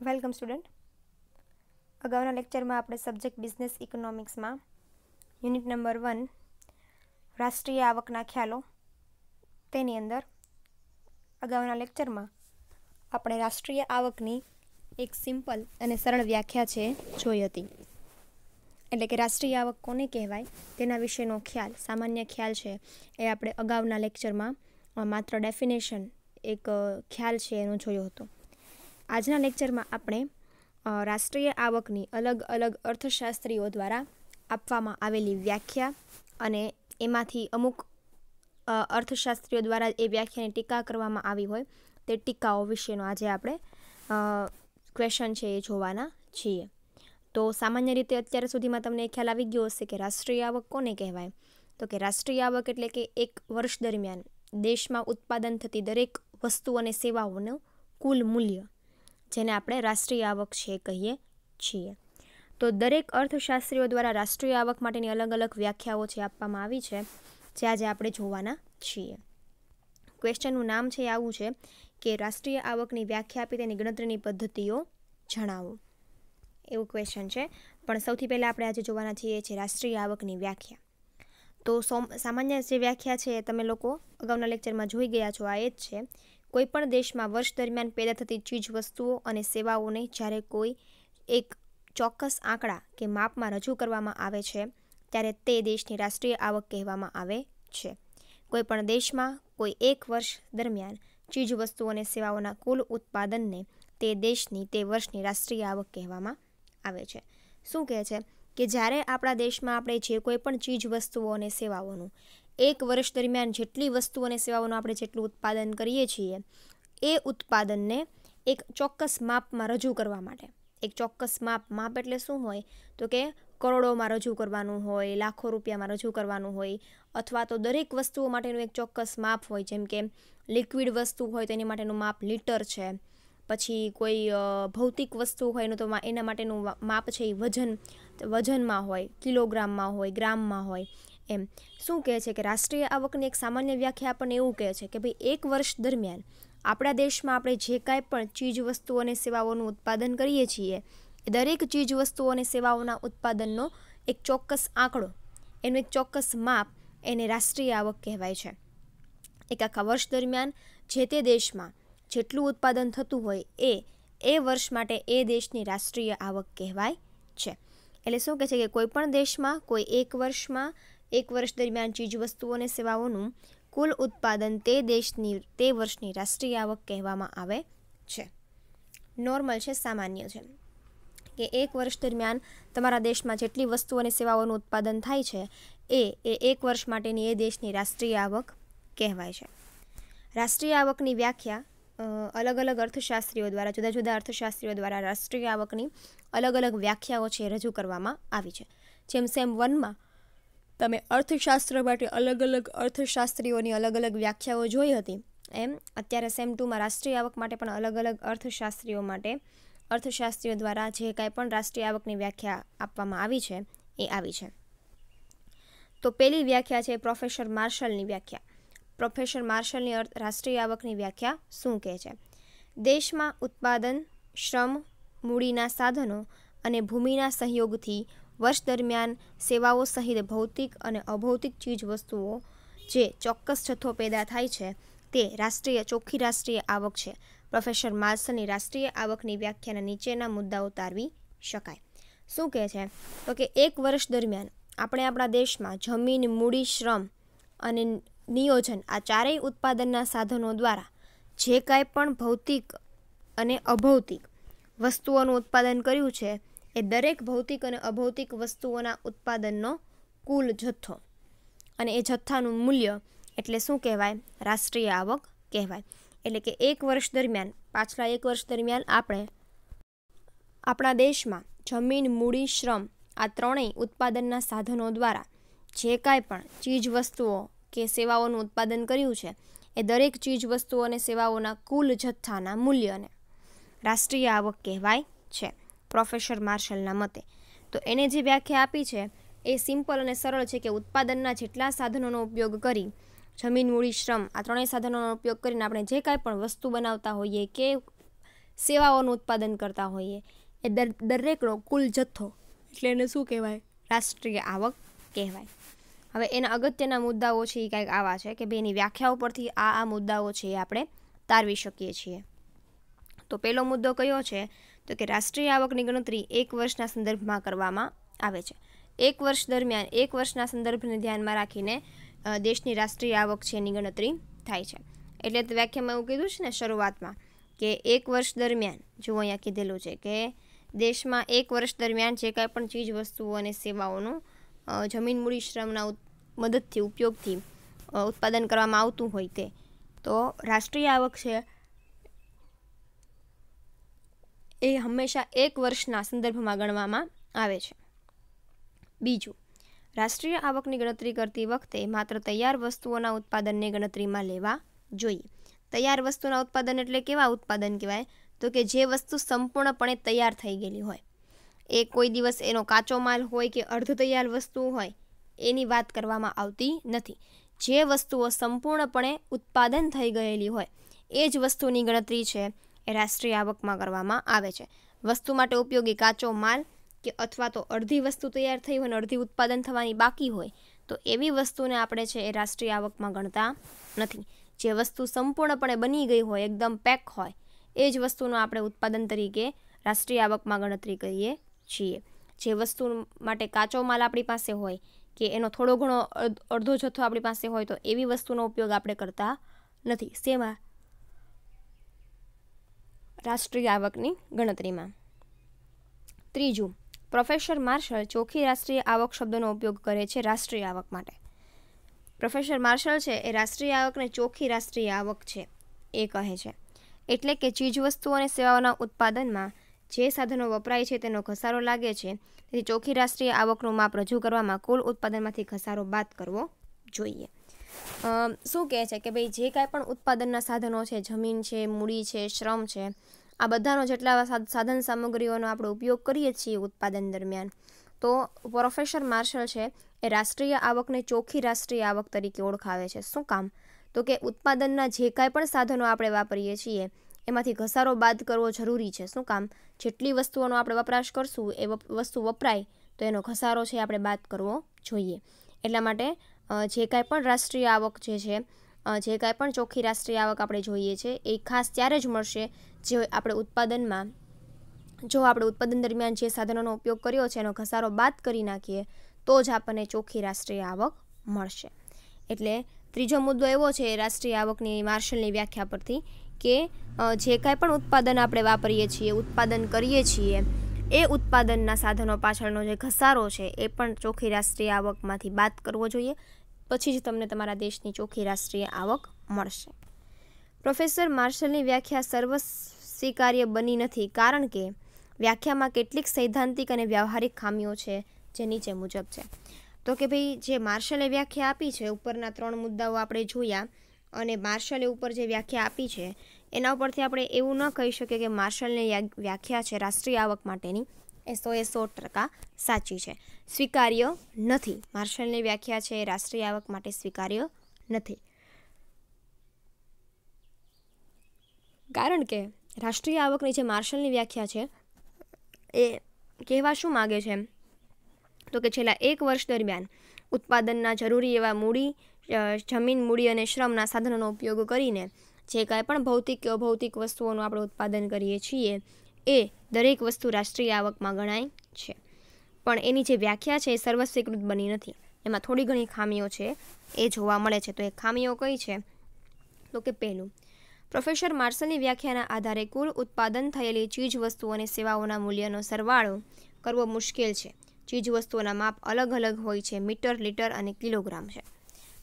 Welcome student. અગાઉના લેક્ચરમાં આપણે સબ્જેક્ટ બિઝનેસ ઇકોનોમિક્સમાં યુનિટ નંબર 1 રાષ્ટ્રીય આવકના ખ્યાલો તેની અંદર અગાઉના લેક્ચરમાં આપણે રાષ્ટ્રીય આવકની એક સિમ્પલ અને સરળ વ્યાખ્યા છે જોઈ હતી. એટલે કે રાષ્ટ્રીય આવક કોને કહેવાય તેના વિશેનો ખ્યાલ, સામાન્ય ખ્યાલ છે એ આપણે અગાઉના લેક્ચરમાં માત્ર ડેફિનેશન એક ખ્યાલ છે એનો જોયો હતો. આજના લેક્ચરમાં આપણે રાષ્ટ્રીય આવકની અલગ અલગ અર્થશાસ્ત્રીઓ દ્વારા આપવામાં આવેલી વ્યાખ્યા અને એમાંથી અમુક અર્થશાસ્ત્રીઓ દ્વારા એ વ્યાખ્યાની ટીકા કરવામાં આવી હોય તે ટીકાઓ વિશેનો આજે આપણે ક્વેશ્ચન છે એ જોવાના છીએ. તો સામાન્ય રીતે અત્યાર સુધીમાં તમને એ ખ્યાલ આવી ગયો હશે કે રાષ્ટ્રીય આવક કોને કહેવાય. તો કે રાષ્ટ્રીય આવક એટલે કે એક વર્ષ દરમિયાન દેશમાં ઉત્પાદન થતી દરેક વસ્તુ અને સેવાઓનું કુલ મૂલ્ય, જેને આપણે રાષ્ટ્રીય આવક છે કહીએ છીએ. તો દરેક અર્થશાસ્ત્રીઓ દ્વારા રાષ્ટ્રીય આવક માટેની અલગ અલગ વ્યાખ્યાઓ છે આપવામાં આવી છે, જે આજે આપણે જોવાના છીએ. ક્વેશ્ચનનું નામ છે આવું છે કે રાષ્ટ્રીય આવકની વ્યાખ્યા આપી તેની ગણતરીની પદ્ધતિઓ જણાવો, એવું ક્વેશ્ચન છે. પણ સૌથી પહેલાં આપણે આજે જોવાના છીએ છે રાષ્ટ્રીય આવકની વ્યાખ્યા. તો સામાન્ય જે વ્યાખ્યા છે તમે લોકો અગાઉના લેક્ચરમાં જોઈ ગયા છો, આ એ જ છે. કોઈપણ દેશમાં વર્ષ દરમિયાન પેદા થતી ચીજ વસ્તુઓ અને સેવાઓને જ્યારે કોઈ એક ચોક્કસ આંકડા કે માપમાં રજૂ કરવામાં આવે છે ત્યારે તે દેશની રાષ્ટ્રીય આવક કહેવામાં આવે છે. કોઈપણ દેશમાં કોઈ એક વર્ષ દરમિયાન ચીજ વસ્તુઓ અને સેવાઓના કુલ ઉત્પાદનને તે દેશની તે વર્ષની રાષ્ટ્રીય આવક કહેવામાં આવે છે. શું કહે છે કે જ્યારે આપણા દેશમાં આપણે જે કોઈ પણ ચીજ વસ્તુઓ અને સેવાઓનું એક વર્ષ દરમિયાન જેટલી વસ્તુઓ અને સેવાઓનું આપણે જેટલું ઉત્પાદન કરીએ છીએ એ ઉત્પાદનને એક ચોક્કસ માપમાં રજૂ કરવા માટે, એક ચોક્કસ માપ એટલે શું હોય તો કે કરોડોમાં રજૂ કરવાનું હોય, લાખો રૂપિયામાં રજૂ કરવાનું હોય, અથવા તો દરેક વસ્તુઓ માટેનું એક ચોક્કસ માપ હોય. જેમ કે લિક્વિડ વસ્તુ હોય તેની માટેનું માપ લીટર છે, પછી કોઈ ભૌતિક વસ્તુ હોય એનું તો એના માટેનું માપ છે એ વજનમાં હોય, કિલોગ્રામમાં હોય, ગ્રામમાં હોય. એમ શું કહે છે કે રાષ્ટ્રીય આવકની એક સામાન્ય વ્યાખ્યા આપણને એવું કહે છે કે ભાઈ એક વર્ષ દરમિયાન આપણા દેશમાં આપણે જે કાંઈ પણ ચીજ વસ્તુઓ અને સેવાઓનું ઉત્પાદન કરીએ છીએ એ દરેક ચીજ વસ્તુઓ અને સેવાઓના ઉત્પાદનનો એક ચોક્કસ આંકડો, એનું એક ચોક્કસ માપ, એને રાષ્ટ્રીય આવક કહેવાય છે. એક આખા વર્ષ દરમિયાન જે તે દેશમાં જેટલું ઉત્પાદન થતું હોય એ વર્ષ માટે એ દેશની રાષ્ટ્રીય આવક કહેવાય છે. એટલે શું કહે છે કે કોઈ પણ દેશમાં કોઈ એક વર્ષ દરમિયાન ચીજ વસ્તુઓ અને સેવાઓનું કુલ ઉત્પાદન તે દેશની તે વર્ષની રાષ્ટ્રીય આવક કહેવામાં આવે છે. નોર્મલ છે, સામાન્ય છે કે એક વર્ષ દરમિયાન તમારા દેશમાં જેટલી વસ્તુઓ અને સેવાઓનું ઉત્પાદન થાય છે એ એક વર્ષ માટેની એ દેશની રાષ્ટ્રીય આવક કહેવાય છે. રાષ્ટ્રીય આવકની વ્યાખ્યા અલગ અલગ અર્થશાસ્ત્રીઓ દ્વારા, જુદા જુદા અર્થશાસ્ત્રીઓ દ્વારા રાષ્ટ્રીય આવકની અલગ અલગ વ્યાખ્યાઓ છે રજૂ કરવામાં આવી છે. જેમ સેમ 1માં તમે અર્થશાસ્ત્ર માટે અલગ અલગ અર્થશાસ્ત્રીઓની અલગ અલગ વ્યાખ્યાઓ જોઈ હતી, એમ અત્યારે સેમ 2માં રાષ્ટ્રીય આવક માટે પણ અલગ અલગ અર્થશાસ્ત્રીઓ દ્વારા જે કાંઈ પણ રાષ્ટ્રીય આવકની વ્યાખ્યા આપવામાં આવી છે એ આવી છે. તો પહેલી વ્યાખ્યા છે પ્રોફેસર માર્શલની વ્યાખ્યા. પ્રોફેસર માર્શલની રાષ્ટ્રીય આવકની વ્યાખ્યા શું કહે છે? દેશમાં ઉત્પાદન, શ્રમ, મૂડીના સાધનો અને ભૂમિના સહયોગથી વર્ષ દરમિયાન સેવાઓ સહિત ભૌતિક અને અભૌતિક ચીજ વસ્તુઓ જે ચોક્કસ જથ્થો પેદા થાય છે તે ચોખ્ખી રાષ્ટ્રીય આવક છે. પ્રોફેસર માર્શલની રાષ્ટ્રીય આવકની વ્યાખ્યાના નીચેના મુદ્દાઓ તારવી શકાય. શું કહે છે તો કે એક વર્ષ દરમિયાન આપણે આપણા દેશમાં જમીન, મૂડી, શ્રમ અને નિયોજન આ ચારેય ઉત્પાદનના સાધનો દ્વારા જે કાંઈ પણ ભૌતિક અને અભૌતિક વસ્તુઓનું ઉત્પાદન કર્યું છે એ દરેક ભૌતિક અને અભૌતિક વસ્તુઓના ઉત્પાદનનો કુલ જથ્થો અને એ જથ્થાનું મૂલ્ય એટલે શું કહેવાય? રાષ્ટ્રીય આવક કહેવાય. એટલે કે એક વર્ષ દરમિયાન, પાછલા એક વર્ષ દરમિયાન આપણે આપણા દેશમાં જમીન, મૂડી, શ્રમ આ ત્રણેય ઉત્પાદનના સાધનો દ્વારા જે કાંઈ પણ ચીજ વસ્તુઓ કે સેવાઓનું ઉત્પાદન કર્યું છે એ દરેક ચીજ વસ્તુઓ અને સેવાઓના કુલ જથ્થાના મૂલ્યને રાષ્ટ્રીય આવક કહેવાય છે પ્રોફેસર માર્શલના મતે. તો એને જે વ્યાખ્યા આપી છે એ સિમ્પલ અને સરળ છે કે ઉત્પાદનના જેટલા સાધનોનો ઉપયોગ કરી જમીન, મૂડી, શ્રમ આ ત્રણેય સાધનોનો ઉપયોગ કરીને આપણે જે કાંઈ પણ વસ્તુ બનાવતા હોઈએ કે સેવાઓનું ઉત્પાદન કરતા હોઈએ એ દરેકનો કુલ જથ્થો એટલે એને શું કહેવાય? રાષ્ટ્રીય આવક કહેવાય. હવે એના અગત્યના મુદ્દાઓ છે એ કંઈક આવા છે કે બેની વ્યાખ્યા ઉપરથી આ મુદ્દાઓ છે એ આપણે તારવી શકીએ છીએ. તો પહેલો મુદ્દો કયો છે? તો કે રાષ્ટ્રીય આવકની ગણતરી 1 વર્ષના સંદર્ભમાં કરવામાં આવે છે. 1 વર્ષ દરમિયાન 1 વર્ષના સંદર્ભને ધ્યાનમાં રાખીને દેશની રાષ્ટ્રીય આવક છે એની ગણતરી થાય છે. એટલે વ્યાખ્યામાં એવું કીધું છે ને શરૂઆતમાં કે 1 વર્ષ દરમિયાન, જો અહીંયા કીધેલું છે કે દેશમાં 1 વર્ષ દરમિયાન જે કાંઈ પણ ચીજ વસ્તુઓ અને સેવાઓનું જમીન મૂડી શ્રમના મદદથી ઉપયોગથી ઉત્પાદન કરવામાં આવતું હોય તે, તો રાષ્ટ્રીય આવક છે એ હંમેશા 1 વર્ષના સંદર્ભમાં ગણવામાં આવે છે. બીજું, રાષ્ટ્રીય આવકની ગણતરી કરતી વખતે માત્ર તૈયાર વસ્તુઓના ઉત્પાદનને ગણતરીમાં લેવા જોઈએ. તૈયાર વસ્તુના ઉત્પાદન એટલે કેવા ઉત્પાદન કહેવાય? તો કે જે વસ્તુ સંપૂર્ણપણે તૈયાર થઈ ગયેલી હોય. એ કોઈ દિવસ એનો કાચો માલ હોય કે અર્ધ તૈયાર વસ્તુ હોય એની વાત કરવામાં આવતી નથી. જે વસ્તુઓ સંપૂર્ણપણે ઉત્પાદન થઈ ગયેલી હોય એ જ વસ્તુની ગણતરી છે એ રાષ્ટ્રીય આવકમાં કરવામાં આવે છે. વસ્તુ માટે ઉપયોગી કાચો માલ કે અથવા તો અડધી વસ્તુ તૈયાર થઈ હોય અને અડધી ઉત્પાદન થવાની બાકી હોય તો એવી વસ્તુને આપણે છે એ રાષ્ટ્રીય આવકમાં ગણતા નથી. જે વસ્તુ સંપૂર્ણપણે બની ગઈ હોય, એકદમ પેક હોય, એ જ વસ્તુનો આપણે ઉત્પાદન તરીકે રાષ્ટ્રીય આવકમાં ગણતરી કરીએ છીએ. જે વસ્તુ માટે કાચો માલ આપણી પાસે હોય કે એનો થોડો ઘણો અડધો જથ્થો આપણી પાસે હોય તો એવી વસ્તુનો ઉપયોગ આપણે કરતા નથી. શેમાં? રાષ્ટ્રીય આવકની ગણતરીમાં. ત્રીજું, પ્રોફેસર માર્શલ ચોખ્ખી રાષ્ટ્રીય આવક શબ્દનો ઉપયોગ કરે છે રાષ્ટ્રીય આવક માટે. પ્રોફેસર માર્શલ છે એ રાષ્ટ્રીય આવકને ચોખ્ખી રાષ્ટ્રીય આવક છે એ કહે છે. એટલે કે ચીજવસ્તુઓ અને સેવાઓના ઉત્પાદનમાં જે સાધનો વપરાય છે તેનો ઘસારો લાગે છે, તેથી ચોખ્ખી રાષ્ટ્રીય આવકનું માપ રજૂ કરવામાં કુલ ઉત્પાદનમાંથી ઘસારો બાદ કરવો જોઈએ. શું કહે છે કે ભાઈ જે કાંઈ પણ ઉત્પાદનના સાધનો છે, જમીન છે, મૂડી છે, શ્રમ છે, આ બધાનો જેટલા સાધન સામગ્રીઓનો આપણે ઉપયોગ કરીએ છીએ ઉત્પાદન દરમિયાન, તો પ્રોફેસર માર્શલ છે એ રાષ્ટ્રીય આવકને ચોખ્ખી રાષ્ટ્રીય આવક તરીકે ઓળખાવે છે. શું કામ? તો કે ઉત્પાદનના જે કાંઈ પણ સાધનો આપણે વાપરીએ છીએ એમાંથી ઘસારો બાદ કરવો જરૂરી છે. શું કામ? જેટલી વસ્તુઓનો આપણે વપરાશ કરશું એ વસ્તુ વપરાય તો એનો ઘસારો છે આપણે બાદ કરવો જોઈએ. એટલા માટે જે કાંઈ પણ રાષ્ટ્રીય આવક જે છે, જે કાંઈ પણ ચોખ્ખી રાષ્ટ્રીય આવક આપણે જોઈએ છે એ ખાસ ત્યારે જ મળશે જો આપણે ઉત્પાદન દરમિયાન જે સાધનોનો ઉપયોગ કર્યો છે એનો ઘસારો બાદ કરી નાખીએ તો જ આપણને ચોખ્ખી રાષ્ટ્રીય આવક મળશે. એટલે ત્રીજો મુદ્દો એવો છે રાષ્ટ્રીય આવકની માર્શલની વ્યાખ્યા પરથી કે જે કાંઈ પણ ઉત્પાદન આપણે વાપરીએ છીએ, ઉત્પાદન કરીએ છીએ, એ ઉત્પાદનના સાધનો પાછળનો જે ઘસારો છે એ પણ ચોખ્ખી રાષ્ટ્રીય આવકમાંથી બાદ કરવો જોઈએ. પછી જ તમને તમારા દેશની ચોખ્ખી રાષ્ટ્રીય આવક મળશે. પ્રોફેસર માર્શલની વ્યાખ્યા સર્વસ્વીકાર્ય બની નથી કારણ કે વ્યાખ્યામાં કેટલીક સૈદ્ધાંતિક અને વ્યવહારિક ખામીઓ છે જે નીચે મુજબ છે. તો કે ભાઈ જે માર્શલે વ્યાખ્યા આપી છે, ઉપરના 3 મુદ્દાઓ આપણે જોયા અને માર્શલે ઉપર જે વ્યાખ્યા આપી છે એના ઉપરથી આપણે એવું ન કહી શકીએ કે માર્શલની વ્યાખ્યા છે રાષ્ટ્રીય આવક માટેની એ 100% સાચી છે. સ્વીકાર્ય નથી. માર્શલની વ્યાખ્યા છે રાષ્ટ્રીય આવક માટે સ્વીકાર્ય નથી. કારણ કે રાષ્ટ્રીય આવકની જે માર્શલની વ્યાખ્યા છે એ કહેવા શું માગે છે તો કે છેલ્લા 1 વર્ષ દરમિયાન ઉત્પાદનના જરૂરી એવા મૂડી, જમીન, મૂડી અને શ્રમના સાધનોનો ઉપયોગ કરીને જે કાંઈ પણ ભૌતિક કે અભૌતિક વસ્તુઓનું આપણે ઉત્પાદન કરીએ છીએ એ દરેક વસ્તુ રાષ્ટ્રીય આવકમાં ગણાય છે. પણ એની જે વ્યાખ્યા છે એ સર્વસ્વીકૃત બની નથી. એમાં થોડી ઘણી ખામીઓ છે એ જોવા મળે છે. તો એ ખામીઓ કઈ છે? તો કે પહેલું, પ્રોફેસર માર્શલની વ્યાખ્યાના આધારે કુલ ઉત્પાદન થયેલી ચીજ વસ્તુઓ અને સેવાઓના મૂલ્યનો સરવાળો કરવો મુશ્કેલ છે. ચીજ વસ્તુઓના માપ અલગ અલગ હોય છે, મીટર, લીટર અને કિલોગ્રામ છે.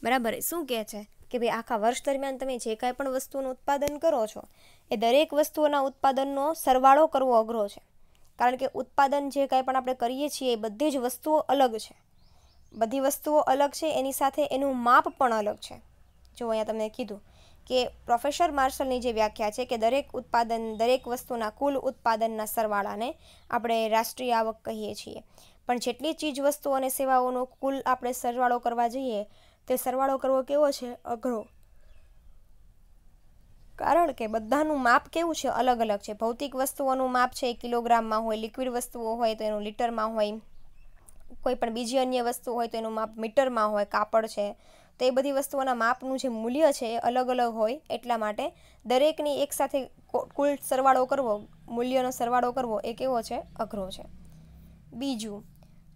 બરાબર. શું કહે છે કે ભાઈ આખા વર્ષ દરમિયાન તમે જે કાંઈ પણ વસ્તુનું ઉત્પાદન કરો છો એ દરેક વસ્તુઓના ઉત્પાદનનો સરવાળો કરવો અઘરો છે. કારણ કે ઉત્પાદન જે કાંઈ પણ આપણે કરીએ છીએ એ બધી જ વસ્તુઓ અલગ છે. બધી વસ્તુઓ અલગ છે, એની સાથે એનું માપ પણ અલગ છે. જો અહીંયા તમને કીધું કે પ્રોફેસર માર્શલની જે વ્યાખ્યા છે કે દરેક વસ્તુના કુલ ઉત્પાદનના સરવાળાને આપણે રાષ્ટ્રીય આવક કહીએ છીએ. પણ જેટલી ચીજ વસ્તુઓ અને સેવાઓનો કુલ આપણે સરવાળો કરવા જઈએ તે સરવાળો કરવો કેવો છે? અઘરો. કારણ કે બધાનું માપ કેવું છે, અલગ અલગ છે. ભૌતિક વસ્તુઓનું માપ છે એ કિલોગ્રામમાં હોય, લિક્વિડ વસ્તુઓ હોય તો એનું લીટરમાં હોય, કોઈ પણ બીજી અન્ય વસ્તુ હોય તો એનું માપ મીટરમાં હોય, કાપડ છે તો એ બધી વસ્તુઓના માપનું જે મૂલ્ય છે એ અલગ અલગ હોય. એટલા માટે દરેકની એકસાથે કુલ સરવાળો કરવો, મૂલ્યનો સરવાળો કરવો એ કેવો છે, અઘરો છે. બીજું,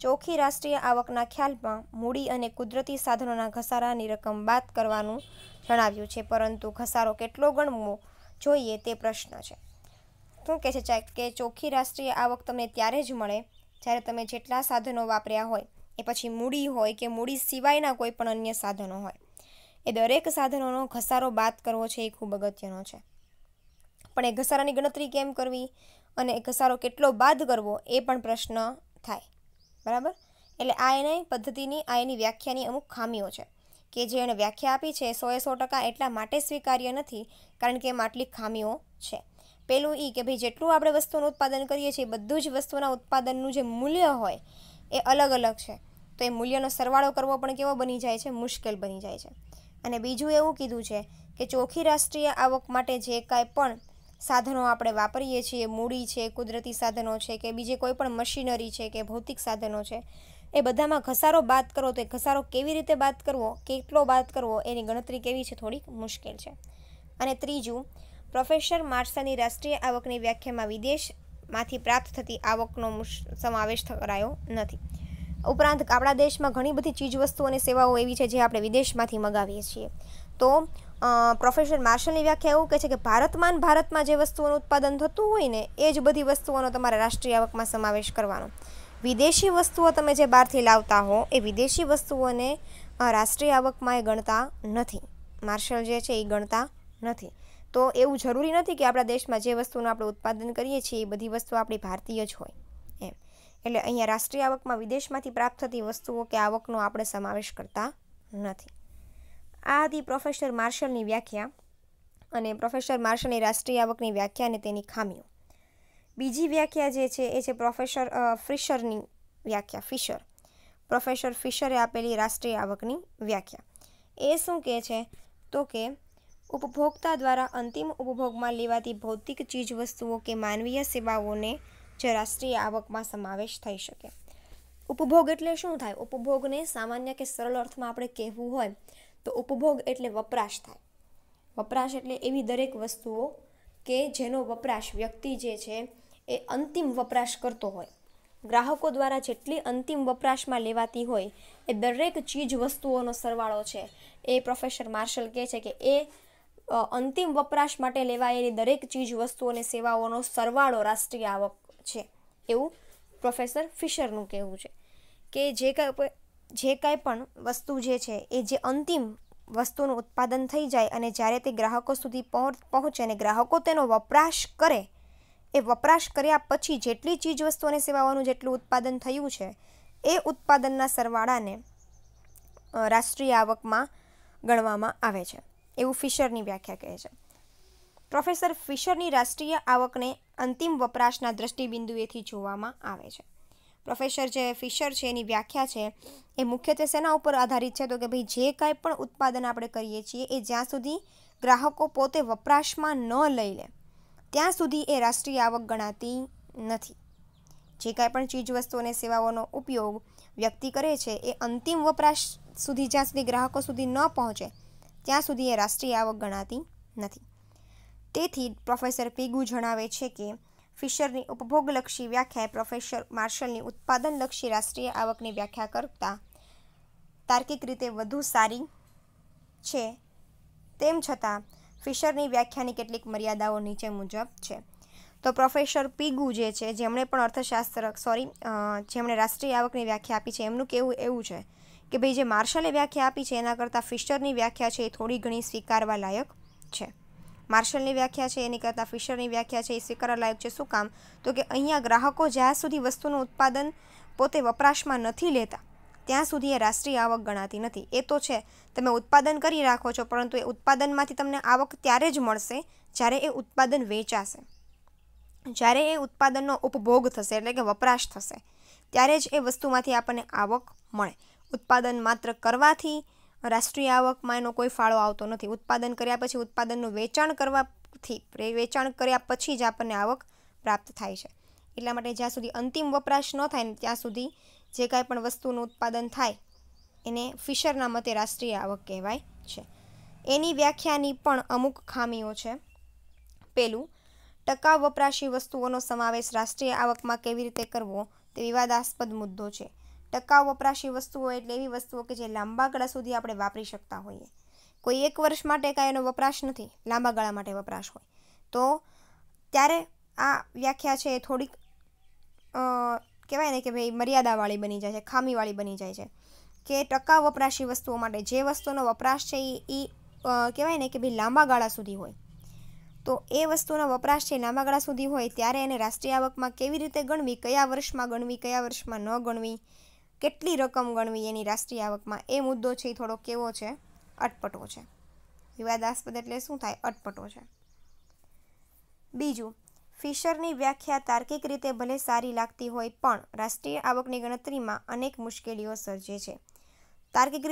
ચોખ્ખી રાષ્ટ્રીય આવકના ખ્યાલમાં મૂડી અને કુદરતી સાધનોના ઘસારાની રકમ બાદ કરવાનું જણાવ્યું છે, પરંતુ ઘસારો કેટલો ગણવો જોઈએ તે પ્રશ્ન છે. શું કહે છે કે ચોખ્ખી રાષ્ટ્રીય આવક તમને ત્યારે જ મળે જ્યારે તમે જેટલા સાધનો વાપર્યા હોય, એ પછી મૂડી હોય કે મૂડી સિવાયના કોઈ પણ અન્ય સાધનો હોય, એ દરેક સાધનોનો ઘસારો બાદ કરવો છે એ ખૂબ અગત્યનો છે. પણ એ ઘસારાની ગણતરી કેમ કરવી અને એ ઘસારો કેટલો બાદ કરવો એ પણ પ્રશ્ન થાય. બરાબર? એટલે આ એની પદ્ધતિની, આ એની વ્યાખ્યાની અમુક ખામીઓ છે કે જે એણે વ્યાખ્યા આપી છે 100% એટલા માટે સ્વીકાર્ય નથી કારણ કે એમાં આટલી ખામીઓ છે. પહેલું એ કે ભાઈ જેટલું આપણે વસ્તુનું ઉત્પાદન કરીએ છીએ બધું જ વસ્તુના ઉત્પાદનનું જે મૂલ્ય હોય એ અલગ અલગ છે, તો એ મૂલ્યનો સરવાળો કરવો પણ કેવો બની જાય છે, મુશ્કેલ બની જાય છે. અને બીજું એવું કીધું છે કે ચોખ્ખી રાષ્ટ્રીય આવક માટે જે કાંઈ પણ સાધનો આપણે વાપરીએ છીએ, મૂડી છે, કુદરતી સાધનો છે કે બીજે કોઈ પણ મશીનરી છે કે ભૌતિક સાધનો છે, એ બધામાં ઘસારો બાદ કરવો, તો એ ઘસારો કેવી રીતે બાદ કરવો, કેટલો બાદ કરવો એની ગણતરી કેવી છે, થોડીક મુશ્કેલ છે. અને ત્રીજું, પ્રોફેસર માર્શલની રાષ્ટ્રીય આવકની વ્યાખ્યામાં વિદેશમાંથી પ્રાપ્ત થતી આવકનો સમાવેશ કરાયો નથી. ઉપરાંત આપણા દેશમાં ઘણી બધી ચીજવસ્તુઓ અને સેવાઓ એવી છે જે આપણે વિદેશમાંથી મંગાવીએ છીએ. તો પ્રોફેસર માર્શલની વ્યાખ્યા એવું કહે છે કે ભારતમાં જે વસ્તુઓનું ઉત્પાદન થતું હોય ને એ જ બધી વસ્તુઓનો તમારે રાષ્ટ્રીય આવકમાં સમાવેશ કરવાનો. વિદેશી વસ્તુઓ તમે જે બહારથી લાવતા હો એ વિદેશી વસ્તુઓને રાષ્ટ્રીય આવકમાં એ ગણતા નથી. માર્શલ જે છે એ ગણતા નથી. તો એવું જરૂરી નથી કે આપણા દેશમાં જે વસ્તુનું આપણે ઉત્પાદન કરીએ છીએ એ બધી વસ્તુ આપણી ભારતીય જ હોય એમ. એટલે અહીંયા રાષ્ટ્રીય આવકમાં વિદેશમાંથી પ્રાપ્ત થતી વસ્તુઓ કે આવકનો આપણે સમાવેશ કરતા નથી. આ હતી પ્રોફેસર માર્શલની વ્યાખ્યા અને પ્રોફેસર માર્શલની રાષ્ટ્રીય આવકની વ્યાખ્યા અને તેની ખામીઓ. બીજી વ્યાખ્યા જે છે એ છે પ્રોફેસર ફિશરની વ્યાખ્યા. પ્રોફેસર ફિશરે આપેલી રાષ્ટ્રીય આવકની વ્યાખ્યા. એ શું કહે છે તો કે ઉપભોક્તા દ્વારા અંતિમ ઉપભોગમાં લેવાતી ભૌતિક ચીજવસ્તુઓ કે માનવીય સેવાઓને જે રાષ્ટ્રીય આવકમાં સમાવેશ થઈ શકે. ઉપભોગ એટલે શું થાય? ઉપભોગને સામાન્ય કે સરળ અર્થમાં આપણે કહેવું હોય તો ઉપભોગ એટલે વપરાશ થાય. વપરાશ એટલે એવી દરેક વસ્તુઓ કે જેનો વપરાશ વ્યક્તિ જે છે એ અંતિમ વપરાશ કરતો હોય. ગ્રાહકો દ્વારા જેટલી અંતિમ વપરાશમાં લેવાતી હોય એ દરેક ચીજ વસ્તુઓનો સરવાળો છે એ પ્રોફેસર માર્શલ કહે છે કે એ અંતિમ વપરાશ માટે લેવાયેલી દરેક ચીજ વસ્તુઓ અને સેવાઓનો સરવાળો રાષ્ટ્રીય આવક છે, એવું પ્રોફેસર ફિશરનું કહેવું છે. કે જે કાંઈ પણ વસ્તુ જે છે એ જે અંતિમ વસ્તુનું ઉત્પાદન થઈ જાય અને જ્યારે તે ગ્રાહકો સુધી પહોંચે અને ગ્રાહકો તેનો વપરાશ કરે, એ વપરાશ કર્યા પછી જેટલી ચીજ વસ્તુ અને સેવાઓનું જેટલું ઉત્પાદન થયું છે એ ઉત્પાદનના સરવાળાને રાષ્ટ્રીય આવકમાં ગણવામાં આવે છે, એવું ફિશરની વ્યાખ્યા કહે છે. પ્રોફેસર ફિશરની રાષ્ટ્રીય આવકને અંતિમ વપરાશના દ્રષ્ટિબિંદુએથી જોવામાં આવે છે. પ્રોફેસર જે ફિશર છે એની વ્યાખ્યા છે એ મુખ્યત્વે શેના ઉપર આધારિત છે તો કે ભાઈ જે કાંઈ પણ ઉત્પાદન આપણે કરીએ છીએ એ જ્યાં સુધી ગ્રાહકો પોતે વપરાશમાં ન લઈ લે ત્યાં સુધી એ રાષ્ટ્રીય આવક ગણાતી નથી. જે કાંઈ પણ ચીજવસ્તુ અને સેવાઓનો ઉપયોગ વ્યક્તિ કરે છે એ અંતિમ વપરાશ સુધી જ્યાં સુધી ગ્રાહકો સુધી ન પહોંચે ત્યાં સુધી એ રાષ્ટ્રીય આવક ગણાતી નથી. તેથી પ્રોફેસર પીગુ જણાવે છે કે ફિશરની ઉપભોગલક્ષી વ્યાખ્યાએ પ્રોફેસર માર્શલની ઉત્પાદનલક્ષી રાષ્ટ્રીય આવકની વ્યાખ્યા કરતાં તાર્કિક રીતે વધુ સારી છે. તેમ છતાં ફિશરની વ્યાખ્યાની કેટલીક મર્યાદાઓ નીચે મુજબ છે. તો પ્રોફેસર પીગુ જે છે જેમણે રાષ્ટ્રીય આવકની વ્યાખ્યા આપી છે એમનું કહેવું એવું છે કે ભાઈ જે માર્શલે વ્યાખ્યા આપી છે એના કરતાં ફિશરની વ્યાખ્યા છે એ થોડી ઘણી સ્વીકારવા લાયક છે. માર્શલની વ્યાખ્યા છે એની કરતાં ફિશરની વ્યાખ્યા છે એ સ્વીકારવા લાયક છે. શું કામ? તો કે અહીંયા ગ્રાહકો જ્યાં સુધી વસ્તુનું ઉત્પાદન પોતે વપરાશમાં નથી લેતા ત્યાં સુધી એ રાષ્ટ્રીય આવક ગણાતી નથી. એ તો છે તમે ઉત્પાદન કરી રાખો છો પરંતુ એ ઉત્પાદનમાંથી તમને આવક ત્યારે જ મળશે જ્યારે એ ઉત્પાદન વેચાશે, જ્યારે એ ઉત્પાદનનો ઉપભોગ થશે એટલે કે વપરાશ થશે ત્યારે જ એ વસ્તુમાંથી આપણને આવક મળે. ઉત્પાદન માત્ર કરવાથી રાષ્ટ્રીય આવકમાં એનો કોઈ ફાળો આવતો નથી. ઉત્પાદન કર્યા પછી ઉત્પાદનનું વેચાણ કર્યા પછી જ આપણને આવક પ્રાપ્ત થાય છે. એટલા માટે જ્યાં સુધી અંતિમ વપરાશ ન થાય ને ત્યાં સુધી જે કાંઈ પણ વસ્તુનું ઉત્પાદન થાય એને ફિશરના મતે રાષ્ટ્રીય આવક કહેવાય છે. એની વ્યાખ્યાની પણ અમુક ખામીઓ છે. પહેલું, ટકાઉ વપરાશી વસ્તુઓનો સમાવેશ રાષ્ટ્રીય આવકમાં કેવી રીતે કરવો તે વિવાદાસ્પદ મુદ્દો છે. ટકાઉ વપરાશી વસ્તુઓ એટલે એવી વસ્તુઓ કે જે લાંબા ગાળા સુધી આપણે વાપરી શકતા હોઈએ. કોઈ એક વર્ષ માટે કાંઈ એનો વપરાશ નથી, લાંબા ગાળા માટે વપરાશ હોય તો ત્યારે આ વ્યાખ્યા છે એ થોડીક કહેવાય ને કે ભાઈ મર્યાદાવાળી બની જાય છે, ખામીવાળી બની જાય છે. કે ટકાઉ વપરાશી વસ્તુઓ માટે જે વસ્તુનો વપરાશ છે એ કહેવાય ને કે ભાઈ લાંબા ગાળા સુધી હોય, તો એ વસ્તુનો વપરાશ છે લાંબા ગાળા સુધી હોય ત્યારે એને રાષ્ટ્રીય આવકમાં કેવી રીતે ગણવી, કયા વર્ષમાં ગણવી, કયા વર્ષમાં ન ગણવી, કેટલી રકમ ગણવી એની રાષ્ટ્રીય આવકમાં, એ મુદ્દો છે એ થોડો કેવો છે, અટપટો છે. વિવાદાસ્પદ એટલે શું થાય? અટપટો છે. બીજું, ફિશરની વ્યાખ્યા તાર્કિક રીતે ભલે સારી લાગતી હોય પણ રાષ્ટ્રીય આવકની ગણતરીમાં અનેક મુશ્કેલીઓ સર્જે છે. તાર્કિક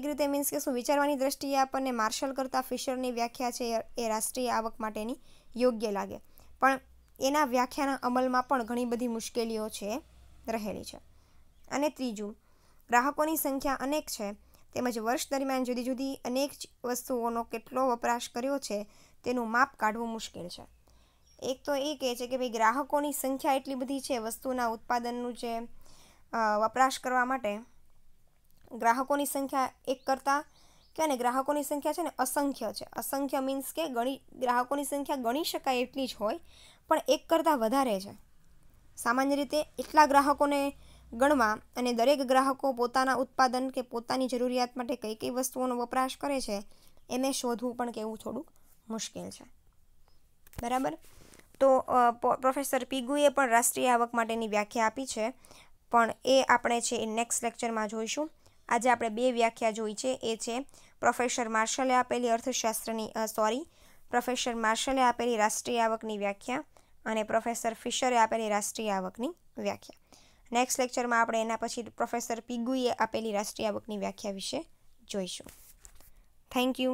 રીતે મીન્સ કે શું, વિચારવાની દ્રષ્ટિએ આપણને માર્શલ કરતાં ફિશરની વ્યાખ્યા છે એ રાષ્ટ્રીય આવક માટેની યોગ્ય લાગે, પણ એના વ્યાખ્યાના અમલમાં પણ ઘણી બધી મુશ્કેલીઓ છે રહેલી છે. અને ત્રીજું, ગ્રાહકોની સંખ્યા અનેક છે તેમજ વર્ષ દરમિયાન જુદી જુદી અનેક વસ્તુઓનો કેટલો વપરાશ કર્યો છે તેનું માપ કાઢવું મુશ્કેલ છે. એક તો એ કહે છે કે ભાઈ ગ્રાહકોની સંખ્યા એટલી બધી છે, વસ્તુના ઉત્પાદનનું જે વપરાશ કરવા માટે ગ્રાહકોની સંખ્યા એક કરતાં કહેવાય ને, ગ્રાહકોની સંખ્યા છે ને અસંખ્ય છે. અસંખ્ય મીન્સ કે ગ્રાહકોની સંખ્યા ગણી શકાય એટલી જ હોય પણ એક કરતાં વધારે છે. સામાન્ય રીતે એટલા ગ્રાહકોને ગણવા અને દરેક ગ્રાહકો પોતાના ઉત્પાદન કે પોતાની જરૂરિયાત માટે કઈ કઈ વસ્તુઓનો વપરાશ કરે છે એને શોધવું પણ કેવું થોડુંક મુશ્કેલ છે. બરાબર. તો પ્રોફેસર પિગુએ પણ રાષ્ટ્રીય આવક માટેની વ્યાખ્યા આપી છે, પણ એ આપણે છે એ નેક્સ્ટ લેક્ચરમાં જોઈશું. આજે આપણે બે વ્યાખ્યા જોઈ છે, એ છે પ્રોફેસર માર્શલે આપેલી પ્રોફેસર માર્શલે આપેલી રાષ્ટ્રીય આવકની વ્યાખ્યા અને પ્રોફેસર ફિશરે આપેલી રાષ્ટ્રીય આવકની વ્યાખ્યા. નેક્સ્ટ લેક્ચરમાં આપણે એના પછી પ્રોફેસર પિગુએ આપેલી રાષ્ટ્રીય આવકની વ્યાખ્યા વિશે જોઈશું. Thank you.